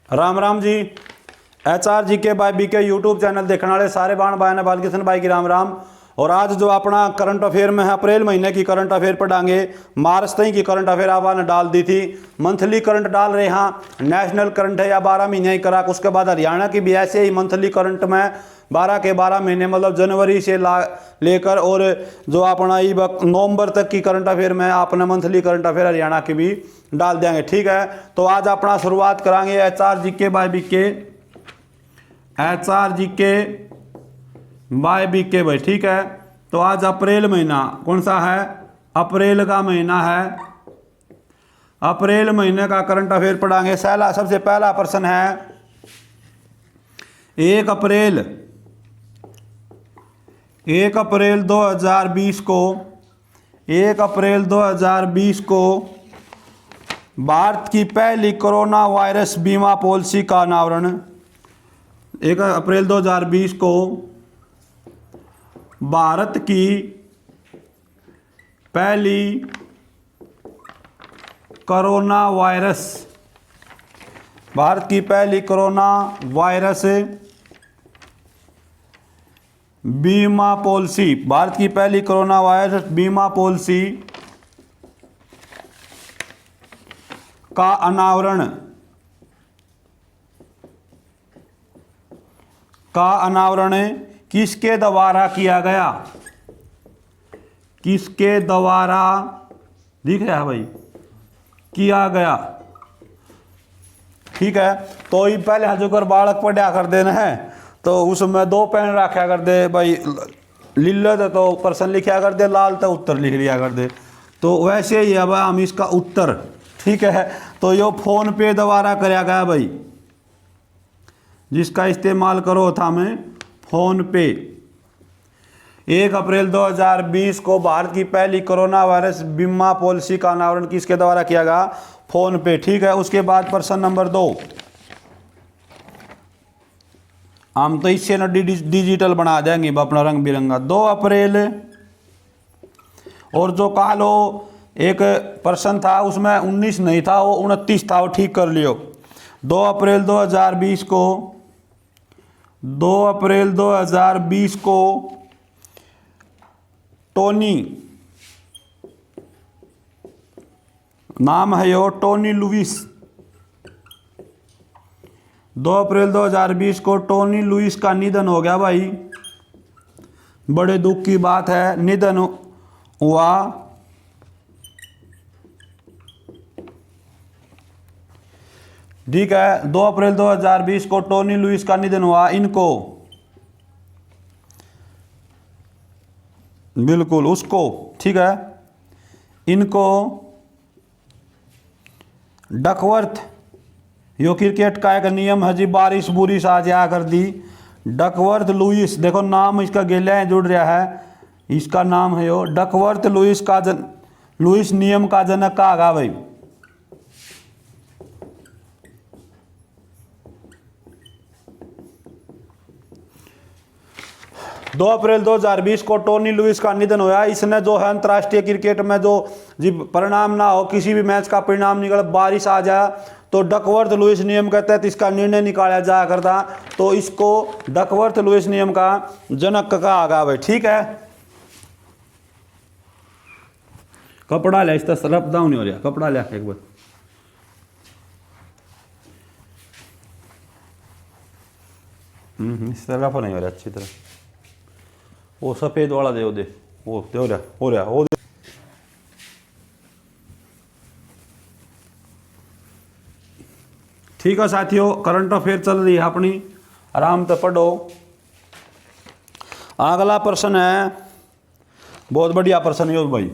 Ram Ram ji. HR जी के bye BK YouTube channel देखने वाले सारे बाण भाई ने बालकिशन भाई की राम राम। और आज जो अपना करंट अफेयर में है, अप्रैल महीने की करंट अफेयर पढ़ाएंगे। मार्च तक की करंट अफेयर आपने डाल दी थी, मंथली करंट डाल रहे हैं। नेशनल करंट है या 12 महीने ही करा, उसके बाद हरियाणा की भी ऐसे ही मंथली करंट में 12 के 12 महीने मतलब जनवरी से लेकर और जो अपना ये नवंबर तक की करंट अफेयर में आपने मंथली करंट अफेयर हरियाणा की भी डाल देंगे। ठीक है, तो आज अपना शुरुआत कराएंगे HR जी के बाय BK, HR जी के बाय BK भाई। ठीक है, तो आज अप्रैल महीना कौन सा है? अप्रैल का महीना है। अप्रैल महीने का करंट अफेयर पढ़ाएंगे। सबसे पहला प्रश्न है 1 अप्रैल 2020 को 1 अप्रैल 2020 को भारत की पहली कोरोना वायरस बीमा पॉलिसी का अनावरण। 1 अप्रैल 2020 को भारत की पहली कोरोना वायरस बीमा पॉलिसी, भारत की पहली कोरोना वायरस बीमा पॉलिसी का अनावरण किसके द्वारा किया गया? किसके द्वारा दिख रहा है भाई? किया गया। ठीक है, तो ये पहले हजूकर बालक पढ़ा कर देना है, तो उसमें 2 पेन रखा कर दे भाई, लीला तो प्रश्न लिखा कर दे, लाल तो उत्तर लिख लिया कर दे। तो वैसे ही अब हम इसका उत्तर, ठीक है, तो यो फोन पे द्वारा कराया गया भाई, जिसका इस्तेमाल करो था मैं फोन पे। 1 अप्रैल 2020 को भारत की पहली कोरोना वायरस बीमा पॉलिसी का अनावरण किसके द्वारा किया गया? फोन पे। ठीक है, उसके बाद प्रश्न नंबर 2, हम तो इससे ना डिजिटल बना देंगे अपना रंग बिरंगा। 2 अप्रैल और जो कहा लो एक प्रश्न था उसमें 19 नहीं था, वो 29 था, वो ठीक कर लियो। 2 अप्रैल 2020 को 2 अप्रैल 2020 को टोनी, नाम है यो टोनी लुइस। 2 अप्रैल 2020 को टोनी लुइस का निधन हो गया भाई। बड़े दुख की बात है, निधन हुआ। ठीक है, 2 अप्रैल 2020 को टोनी लुइस का निधन हुआ। इनको बिल्कुल उसको, ठीक है, इनको डकवर्थ, यो क्रिकेट का एक नियम है जी, बारिश बुरिश आ जा कर दी। डकवर्थ लुइस, देखो नाम इसका गेले जुड़ रहा है, इसका नाम है यो डकवर्थ लुइस का लुइस नियम का जनक का आगा भाई। 2 अप्रैल 2020 को टोनी लुइस का निधन हुआ। इसने जो है अंतर्राष्ट्रीय क्रिकेट में जो जी परिणाम ना हो, किसी भी मैच का परिणाम निकल, बारिश आ जाए, तो डकवर्थ लुइस नियम के तहत इसका निर्णय निकाला जा करता, तो इसको डकवर्थ लुइस नियम का जनक कहा गया भाई। ठीक है, कपड़ा ले, इस तरफ डाउन नहीं हो रहा, कपड़ा ले एक बार। इस तरफ नहीं हो रहा अच्छी तरह, वो सफेद वाला दे, वो दे, वो हो रहा वो दे। ठीक है साथियों, करंट अफेयर चल रही है अपनी, आराम से पढ़ो। अगला प्रश्न है, बहुत बढ़िया प्रश्न है भाई।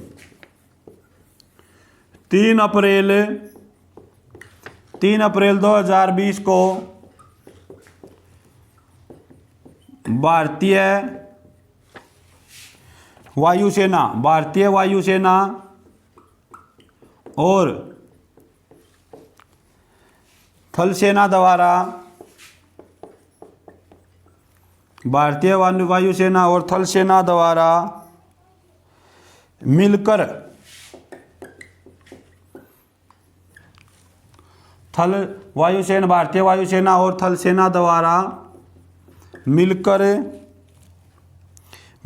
3 अप्रैल 2020 को भारतीय वायुसेना और थल सेना द्वारा, भारतीय वायुसेना और थल सेना द्वारा मिलकर थल वायुसेना, भारतीय वायुसेना और थल सेना द्वारा मिलकर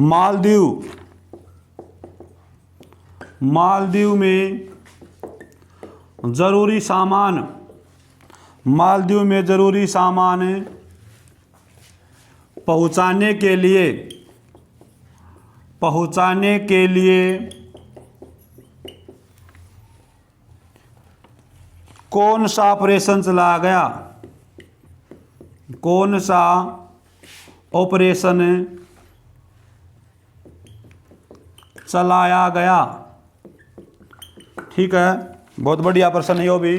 मालदीव में ज़रूरी सामान पहुंचाने के लिए कौन सा ऑपरेशन चलाया गया? कौन सा ऑपरेशन चलाया गया? ठीक है, बहुत बढ़िया प्रश्न है। यो भी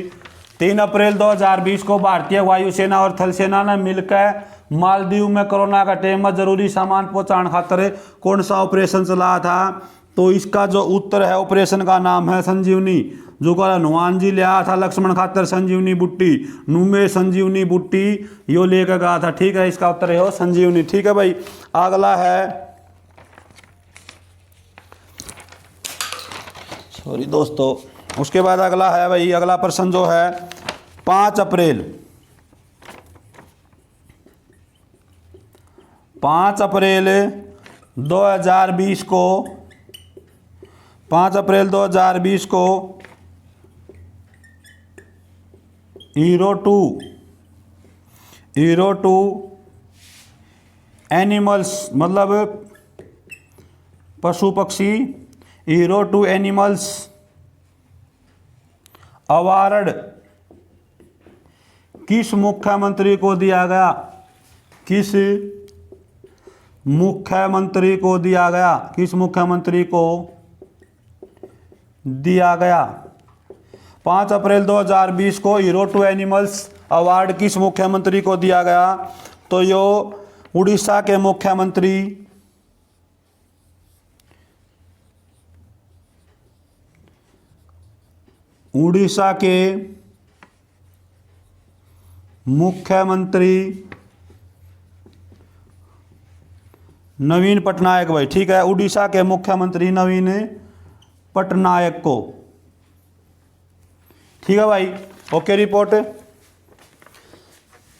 3 अप्रैल 2020 को भारतीय वायुसेना और थल सेना ने मिलकर मालदीव में कोरोना का टाइम में जरूरी सामान पहुंचाने खातिर कौन सा ऑपरेशन चलाया था? तो इसका जो उत्तर है, ऑपरेशन का नाम है संजीवनी। जो कर हनुमान जी ले आया था लक्ष्मण खातर संजीवनी बूटी, नुमे संजीवनी बूटी यो लेकर गया था। ठीक है, इसका उत्तर है संजीवनी। ठीक है भाई, अगला है, सॉरी दोस्तों, उसके बाद अगला है भाई, अगला प्रश्न जो है 5 अप्रैल 2020 को 5 अप्रैल 2020 को हीरो टू एनिमल्स मतलब पशु पक्षी, हीरो टू एनिमल्स अवार्ड किस मुख्यमंत्री को दिया गया? किस मुख्यमंत्री को दिया गया? किस मुख्यमंत्री को दिया गया? 5 अप्रैल 2020 को हीरो टू एनिमल्स अवार्ड किस मुख्यमंत्री को दिया गया? तो यो उड़ीसा के मुख्यमंत्री नवीन पटनायक भाई। ठीक है, उड़ीसा के मुख्यमंत्री नवीन पटनायक को। ठीक है भाई, ओके रिपोर्ट।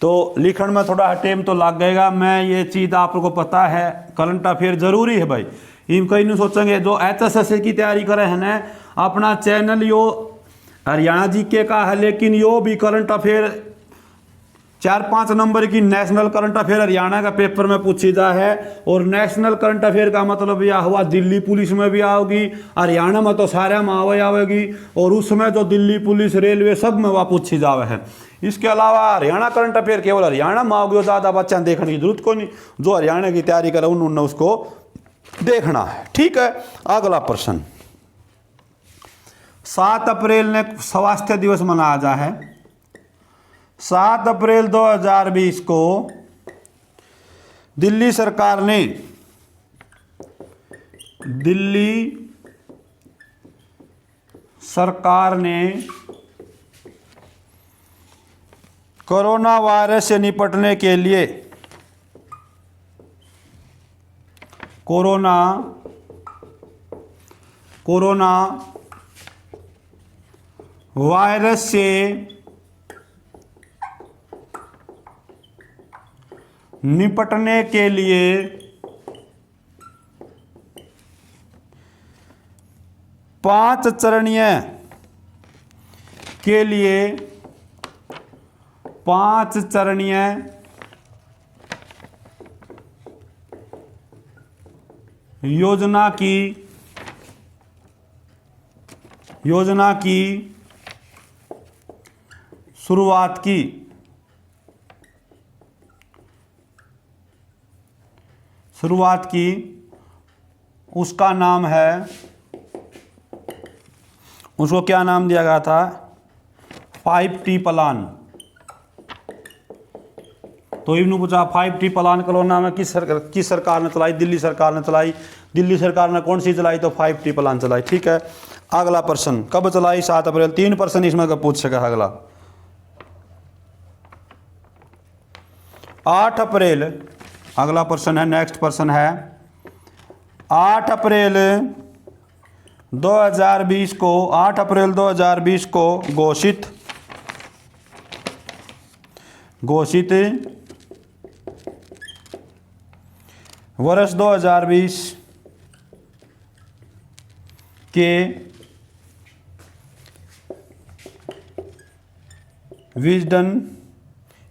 तो लिखण में थोड़ा टाइम तो लग गएगा, मैं ये चीज़ आप लोगों को पता है, करंट अफेयर जरूरी है भाई। इन कई नहीं सोचेंगे जो HSSC की तैयारी करे हैं ना, अपना चैनल यो हरियाणा जीके का है, लेकिन यो भी करंट अफेयर 4-5 नंबर की नेशनल करंट अफेयर हरियाणा का पेपर में पूछी जा है। और नेशनल करंट अफेयर का मतलब यह हुआ दिल्ली पुलिस में भी आओगी, हरियाणा में तो सारे में आवेगी, और उसमें जो दिल्ली पुलिस रेलवे सब में वह पूछी जावे है। इसके अलावा हरियाणा करंट अफेयर केवल हरियाणा में आओगी, ज़्यादा बच्चा देखने की जरूरत को नहीं, जो हरियाणा की तैयारी करे उन्होंने उसको देखना है। ठीक है, अगला प्रश्न 7 अप्रैल ने स्वास्थ्य दिवस मनाया जा है। 7 अप्रैल 2020 को दिल्ली सरकार ने कोरोना वायरस से निपटने के लिए कोरोना वायरस से निपटने के लिए 5 चरणीय योजना की शुरुआत की। उसका नाम है, उसको क्या नाम दिया गया था? 5T plan. तो इन्होंने पूछा 5T प्लान कोरोना में किस सरकार ने चलाई? दिल्ली सरकार ने चलाई। दिल्ली सरकार ने कौन सी चलाई? तो 5T प्लान चलाई। ठीक है, अगला प्रश्न कब चलाई? 7 अप्रैल। 3 प्रश्न इसमें कब पूछ सका? अगला 8 अप्रैल, अगला प्रश्न है, नेक्स्ट प्रश्न है 8 अप्रैल 2020 को घोषित घोषित वर्ष 2020 के Wisden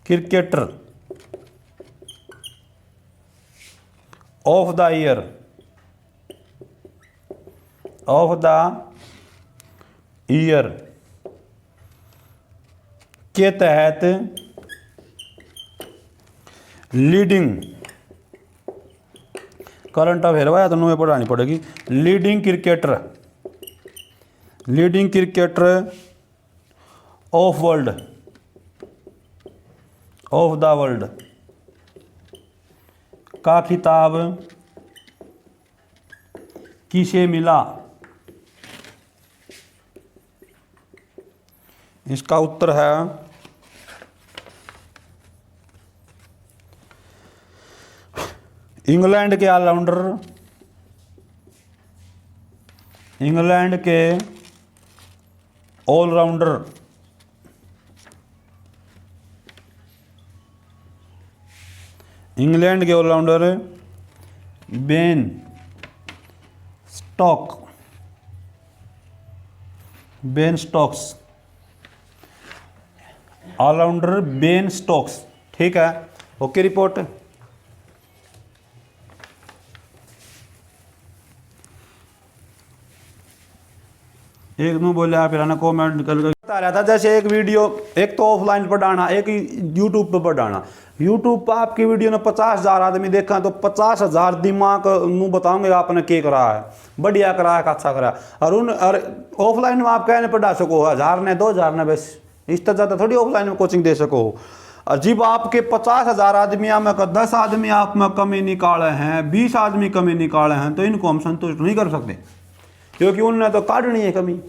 cricketer of the year के तहत लीडिंग करंट अफेयर या तो तुम्हें पढ़ानी पड़ेगी। Leading cricketer of the world का खिताब किसे मिला? इसका उत्तर है इंग्लैंड के ऑलराउंडर बेन स्टोक्स। ठीक है, ओके रिपोर्ट। एक नू बोले आप फिर कॉमेंट कर बता रहा था, जैसे एक वीडियो एक तो ऑफलाइन पढ़ाना, एक यूट्यूब पर पढ़ाना। यूट्यूब पर आपकी वीडियो ने 50,000 आदमी देखा तो 50,000 दिमाग नू बताओगे आपने क्या करा है, बढ़िया करा है, अच्छा करा। और ऑफलाइन में आप कहने पढ़ा सको 1000 ने 2000 ने, बस इस तरह ज़्यादा थोड़ी ऑफलाइन में कोचिंग दे सको। और जब आपके 50,000 आदमी में 10 आदमी आप में कमी निकाले हैं, 20 आदमी कमी निकाले हैं, तो इनको हम संतुष्ट नहीं कर सकते, क्योंकि उनने तो काटनी है कमी।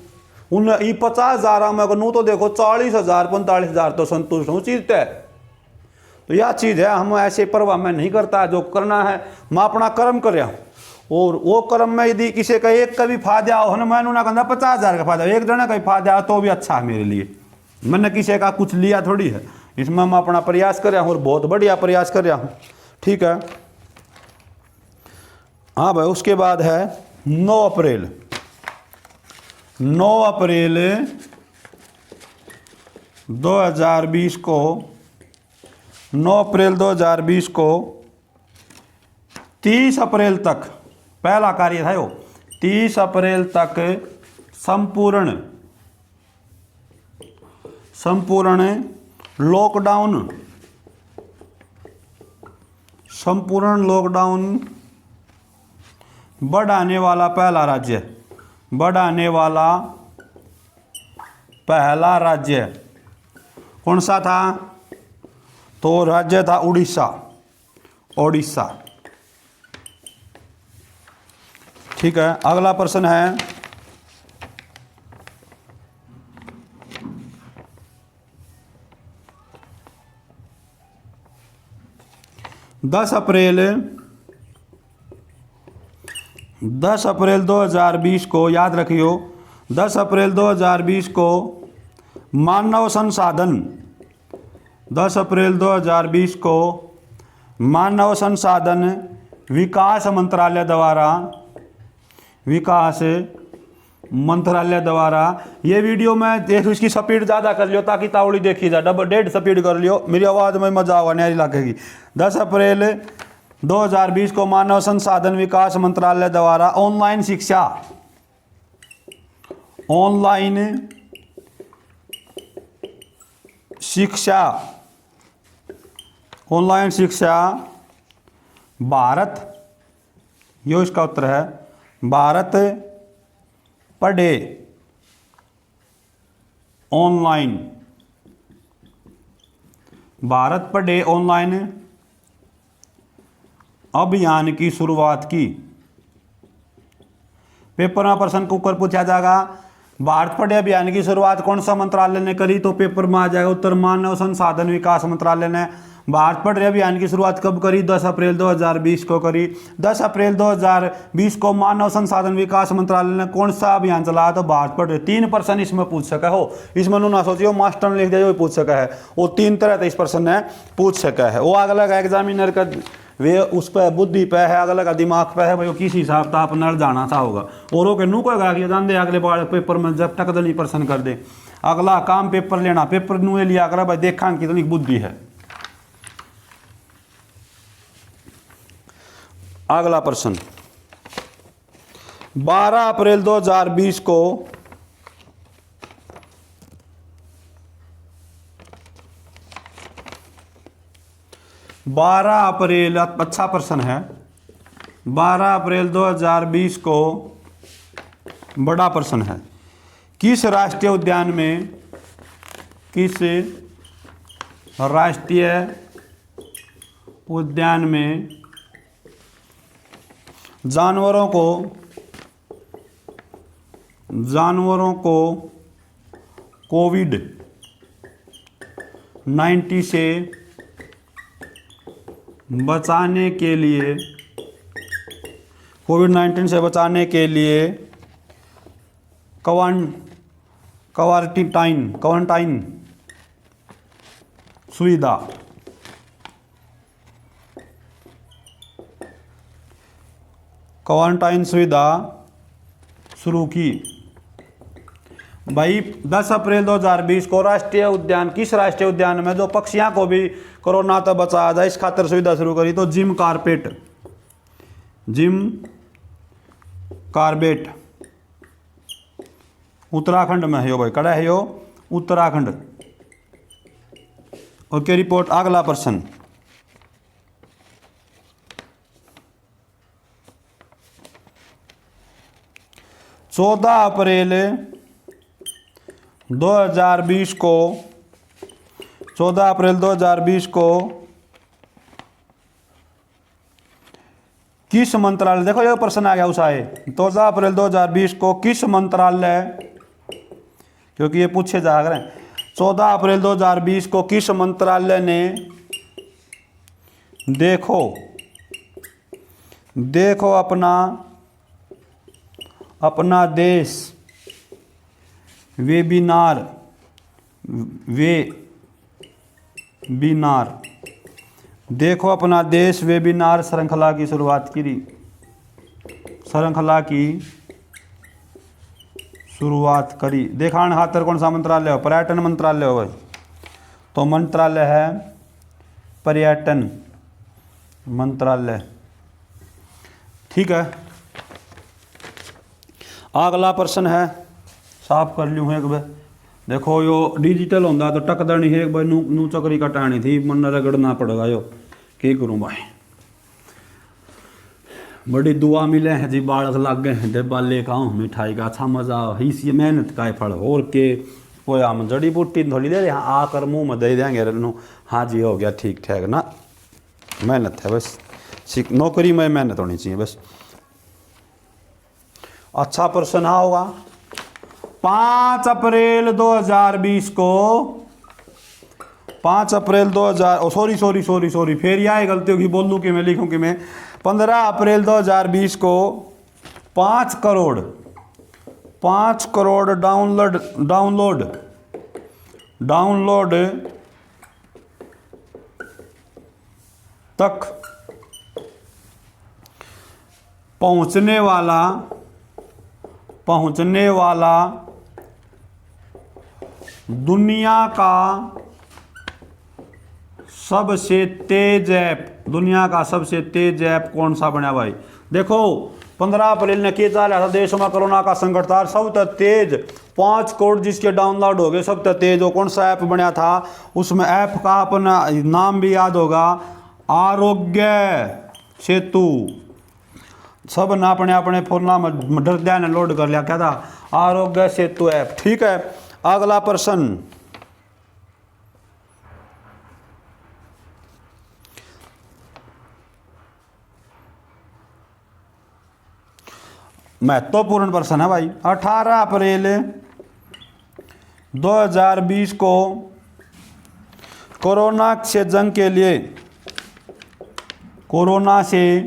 उन 50,000 में नू तो देखो 40,000 45,000 तो संतुष्ट हूँ चीज है। तो यह चीज़ है, हम ऐसे परवाह में नहीं करता। जो करना है मैं अपना कर्म कर रहा हूँ, और वो कर्म में यदि किसी का एक का भी फायदा हो ना, मैंने ना कहना 50,000 का फायदा, एक जने का भी फायदा हो तो भी अच्छा है मेरे लिए। मैंने किसी का कुछ लिया थोड़ी है, इसमें मैं अपना प्रयास कर रहा हूँ और बहुत बढ़िया प्रयास कर रहा हूँ। ठीक है, हाँ भाई। उसके बाद है 9 अप्रैल 2020 को 9 अप्रैल 2020 को 30 अप्रैल तक पहला कार्य था वो, 30 अप्रैल तक संपूर्ण लॉकडाउन बढ़ाने वाला पहला राज्य कौन सा था? तो राज्य था ओडिशा। ठीक है, अगला प्रश्न है 10 अप्रैल 2020 को, याद रखियो 10 अप्रैल 2020 को मानव संसाधन विकास मंत्रालय द्वारा ये वीडियो में देख, इसकी स्पीड ज़्यादा कर लियो ताकि तावड़ी देखी जाए, 1.5 स्पीड कर लियो, मेरी आवाज़ में मजा आवा न्यारी लगेगी। 10 अप्रैल 2020 को मानव संसाधन विकास मंत्रालय द्वारा ऑनलाइन शिक्षा भारत, यो इसका उत्तर है, भारत पढ़े ऑनलाइन अभियान की शुरुआत की। पेपर में प्रश्न को ऊपर पूछा जाएगा भारत पढ़े अभियान की शुरुआत कौन सा मंत्रालय ने करी? तो पेपर में आ जाएगा उत्तर, मानव संसाधन विकास मंत्रालय ने। भारत पढ़ रहे अभियान की शुरुआत कब करी? 10 अप्रैल 2020 को करी। 10 अप्रैल 2020 को मानव संसाधन विकास मंत्रालय ने कौन सा अभियान चलाया? तो भारत पढ़ रहे। 3% इसमें पूछ सका हो, इसमें ना सोचियो मास्टर ने लिख दिया पूछ सका है, वो 3 तरह से इस प्रश्न ने पूछ सका है। वो अगला का एग्जामिनर का वे उस पर बुद्धि पे है, अगला का दिमाग पे है, भाई किस हिसाब से आपने जाना था होगा। औरों के नू को जान दे अगले बार पेपर में जब तक नहीं प्रश्न कर दे। अगला काम पेपर लेना, पेपर नू लिया कर भाई, देखा कितनी बुद्धि है। अगला प्रश्न 12 अप्रैल 2020 को अच्छा प्रश्न है। 12 अप्रैल 2020 को बड़ा प्रश्न है। किस राष्ट्रीय उद्यान में जानवरों को कोविड-19 से बचाने के लिए क्वारंटाइन सुविधा शुरू की? भाई 10 अप्रैल 2020 को राष्ट्रीय उद्यान, किस राष्ट्रीय उद्यान में जो पक्षियों को भी कोरोना तक बचाया जाए इस खातिर सुविधा शुरू करी? तो जिम कार्बेट उत्तराखंड में है यो भाई, कड़ा है यो उत्तराखंड। Okay report. अगला प्रश्न 14 अप्रैल 2020 को किस मंत्रालय, देखो ये प्रश्न आ गया उसाए, 14 अप्रैल 2020 को किस मंत्रालय, क्योंकि ये पूछे जा रहे हैं, 14 अप्रैल 2020 को किस मंत्रालय ने देखो अपना देश वेबिनार देखो अपना देश वेबिनार श्रृंखला की शुरुआत करी। देखान खातर कौन सा मंत्रालय हो? पर्यटन मंत्रालय हो भाई, तो मंत्रालय है पर्यटन मंत्रालय। ठीक है। अगला प्रश्न है, साफ कर लूँ एक बार। देखो यो डिजिटल होंदा तो टकदा नहीं है, एक बार नू चक्री कटानी थी, मन रगड़ना पड़ेगा यो, क्या करूँ भाई। बड़ी दुआ मिले हैं जी, बालक लाग गए हैं, डिब्बा लेकर आऊँ मिठाई का, अच्छा मजा इसी मेहनत का फल। और के कोई हम जड़ी बूटी थोड़ी दे आकर मुँह में दे देंगे नू, हाँ जी हो गया ठीक ठाक ना। मेहनत है बस, नौकरी में मेहनत होनी चाहिए बस। अच्छा प्रश्न होगा 5 अप्रैल 2020 को 5 अप्रैल 2000 सॉरी फिर यह गलती होगी, बोल दूँ कि मैं लिखूँ कि मैं 15 अप्रैल 2020 को 5 करोड़ डाउनलोड तक पहुंचने वाला दुनिया का सबसे तेज ऐप कौन सा बना भाई? देखो 15 अप्रैल ने किया जा रहा था, देश में कोरोना का संकट था, सबसे तेज 5 करोड़ जिसके डाउनलोड हो गए, सबसे तेज वो कौन सा ऐप बना था? उसमें ऐप का अपना नाम भी याद होगा, आरोग्य सेतु। सब ने अपने फोन में डर ने लोड कर लिया, क्या था? आरोग्य सेतु ऐप। ठीक है। अगला प्रश्न महत्वपूर्ण प्रश्न है भाई। 18 अप्रैल 2020 को कोरोना से जंग के लिए, कोरोना से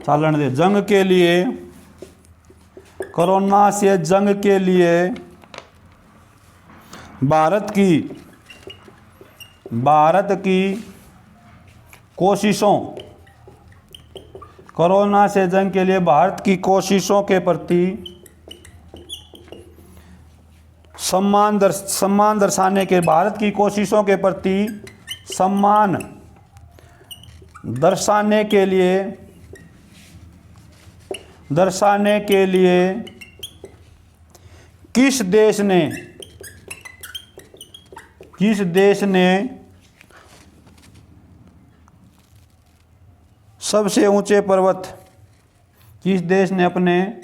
चालन दे, जंग के लिए, कोरोना से जंग के लिए भारत की कोशिशों, कोरोना से जंग के लिए भारत की कोशिशों के प्रति सम्मान दर्शाने के, भारत की कोशिशों के प्रति सम्मान दर्शाने के लिए किस देश ने सबसे ऊंचे पर्वत, किस देश ने अपने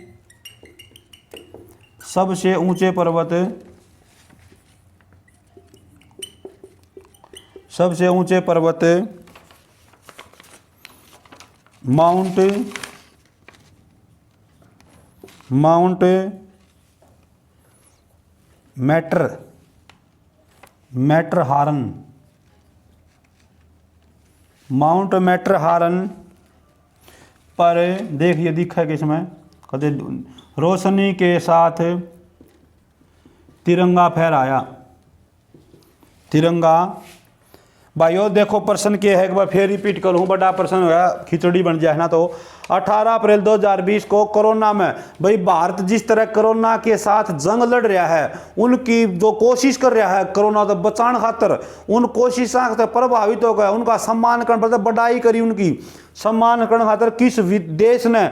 सबसे ऊंचे पर्वत माउंट मैटरहारन पर, देखिए दिखा कि इसमें कहते रोशनी के साथ तिरंगा फहराया। तिरंगा भाइयों देखो प्रश्न के है, एक बार फिर रिपीट करूं, बड़ा प्रश्न होगा खिचड़ी बन जाए ना। तो 18 अप्रैल 2020 को कोरोना में, भाई भारत जिस तरह कोरोना के साथ जंग लड़ रहा है, उनकी जो कोशिश कर रहा है कोरोना तो बचाने खातर, उन कोशिशों से प्रभावित हो गया, उनका सम्मान करने पर बढ़ाई करी, उनकी सम्मान करने खातर किस देश ने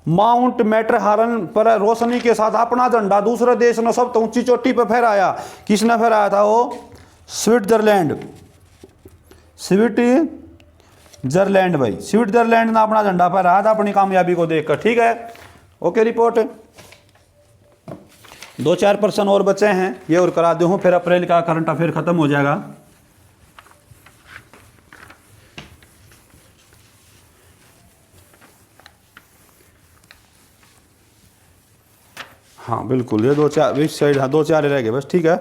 माउंट मैटरहारन पर रोशनी के साथ अपना झंडा दूसरे देश ने सबसे ऊंची चोटी पर फहराया? किसने फहराया था? वो स्विट्जरलैंड भाई, स्विट्जरलैंड ने अपना झंडा फहराया था अपनी कामयाबी को देखकर। ठीक है, ओके रिपोर्ट। 2-4 प्रश्न और बचे हैं, ये और करा दूँ, फिर अप्रैल का करंट अफेयर खत्म हो जाएगा। हाँ बिल्कुल, ये 2-4 इस साइड, हाँ 2-4 रह गए बस। ठीक है,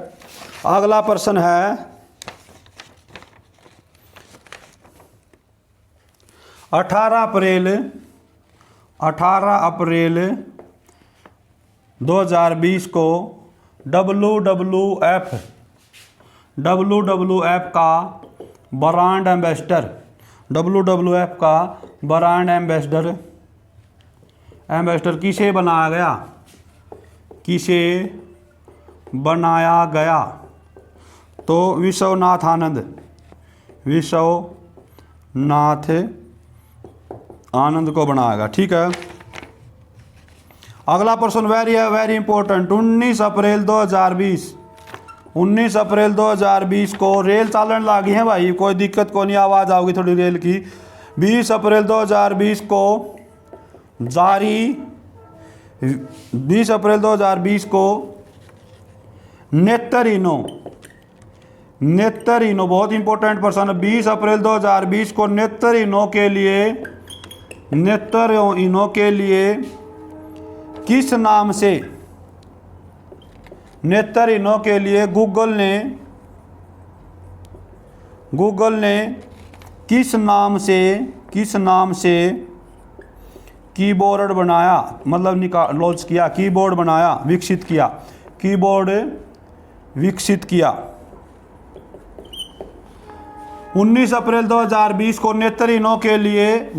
अगला प्रश्न है 18 अप्रैल 2020 को WWF का ब्रांड एम्बेसडर किसे बनाया गया? तो विश्वनाथ आनंद को बनाएगा। ठीक है, अगला प्रश्न वेरी इंपॉर्टेंट। 19 अप्रैल 2020 को रेल चालन लगी है भाई, कोई दिक्कत को नहीं, आवाज़ आओगी थोड़ी रेल की। 20 अप्रैल 2020 को नेत्तरिनो बहुत इंपॉर्टेंट प्रश्न। 20 अप्रैल 2020 को नेत्तरिनो के लिए किस नाम से, नेत्तरिनो के लिए गूगल ने किस नाम से कीबोर्ड बनाया, मतलब लॉन्च किया, कीबोर्ड बनाया, विकसित किया। 19 अप्रैल 2020 को नेत्तरिनो के लिए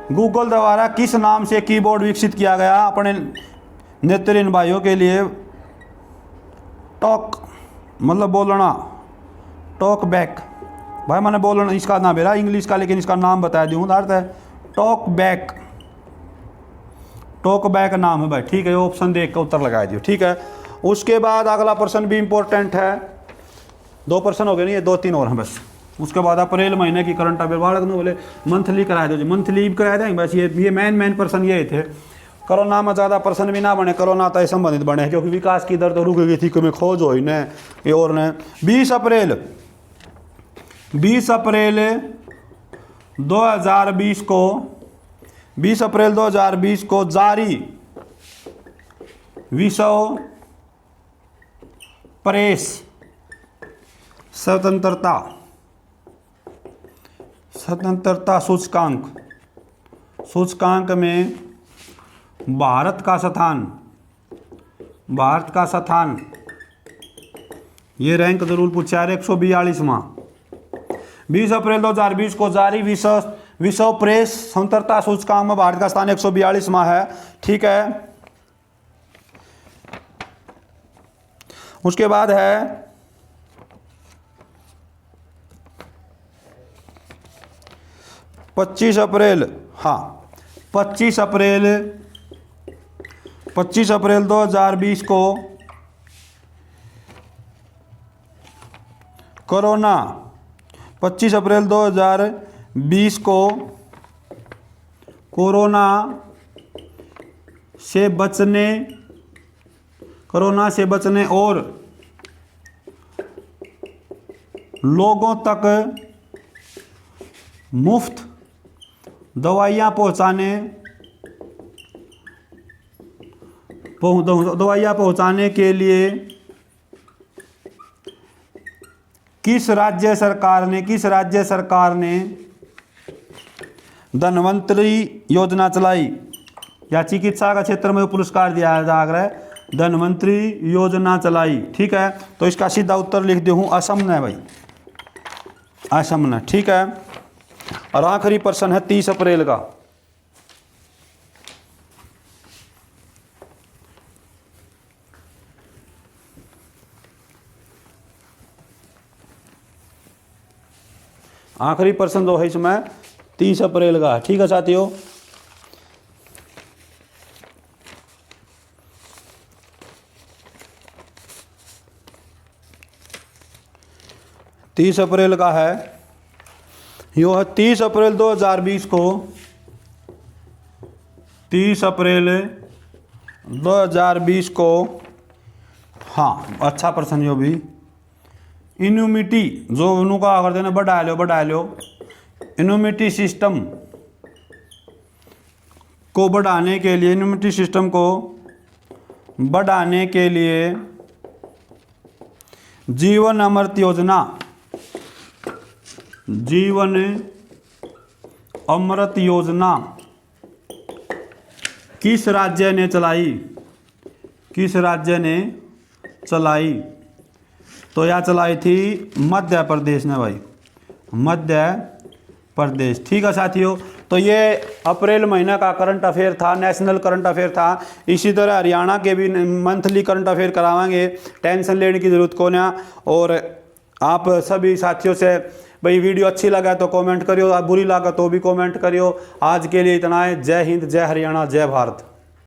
गूगल द्वारा किस नाम से कीबोर्ड विकसित किया गया अपने नेत्तरिन भाइयों के लिए? टॉक मतलब बोलना, टॉक बैक भाई, मैंने बोलना इसका नाम मेरा इंग्लिश का, लेकिन इसका नाम बता दूँ, अर्थ है टॉक बैक नाम है भाई। ठीक है, ऑप्शन देख कर उत्तर लगा दियो। ठीक है, उसके बाद अगला प्रश्न भी इंपॉर्टेंट है। 2 प्रश्न हो गए, नहीं ये 2-3 और हैं बस। उसके बाद अप्रैल महीने की करंट अफेयर बालक ने बोले मंथली कराए दो जी, मंथली कराए देंगे बस। ये मेन प्रश्न ये थे। कोरोना में ज़्यादा प्रश्न भी ना बने, कोरोना तय संबंधित बने, क्योंकि विकास की दर तो रुक गई थी, क्योंकि खोज हो ही ने ये और ने। 20 अप्रैल 2020 को जारी विश्व प्रेस स्वतंत्रता सूचकांक में भारत का स्थान, ये रैंक जरूर पूछा है, 142वां। 20 अप्रैल 2020 को जारी विश्व प्रेस स्वतंत्रता सूचकांक में भारत का स्थान 142वां है। ठीक है, उसके बाद है 25 अप्रैल, हाँ 25 अप्रैल 2020 को कोरोना, 25 अप्रैल 2020 को कोरोना से बचने और लोगों तक मुफ्त दवाइयाँ पहुँचाने के लिए किस राज्य सरकार ने धन्वंतरी योजना चलाई, या चिकित्सा का क्षेत्र में पुरस्कार दिया जा रहा है, धन्वंतरी योजना चलाई। ठीक है, तो इसका सीधा उत्तर लिख दे हूँ असम ने भाई, असम ने। ठीक है, और आखिरी प्रश्न है 30 अप्रैल का। आखिरी प्रश्न जो है इसमें 30 अप्रैल का। ठीक है साथियों, तीस अप्रैल का है, यो है 30 अप्रैल 2020 को, 30 अप्रैल 2020 को, हाँ अच्छा प्रश्न यो भी, इम्यूनिटी जो उनका करते हैं बढ़ा लो इम्यूनिटी सिस्टम को बढ़ाने के लिए जीवन अमृत योजना किस राज्य ने चलाई? तो यह चलाई थी मध्य प्रदेश ने भाई, मध्य प्रदेश। ठीक है साथियों, तो ये अप्रैल महीना का करंट अफेयर था, नेशनल करंट अफेयर था। इसी तरह हरियाणा के भी मंथली करंट अफेयर करावांगे, टेंशन लेने की ज़रूरत को ना। और आप सभी साथियों से भाई वीडियो अच्छी लगा तो कमेंट करियो, बुरी लगा तो भी कमेंट करियो। आज के लिए इतना है। जय हिंद, जय हरियाणा, जय भारत।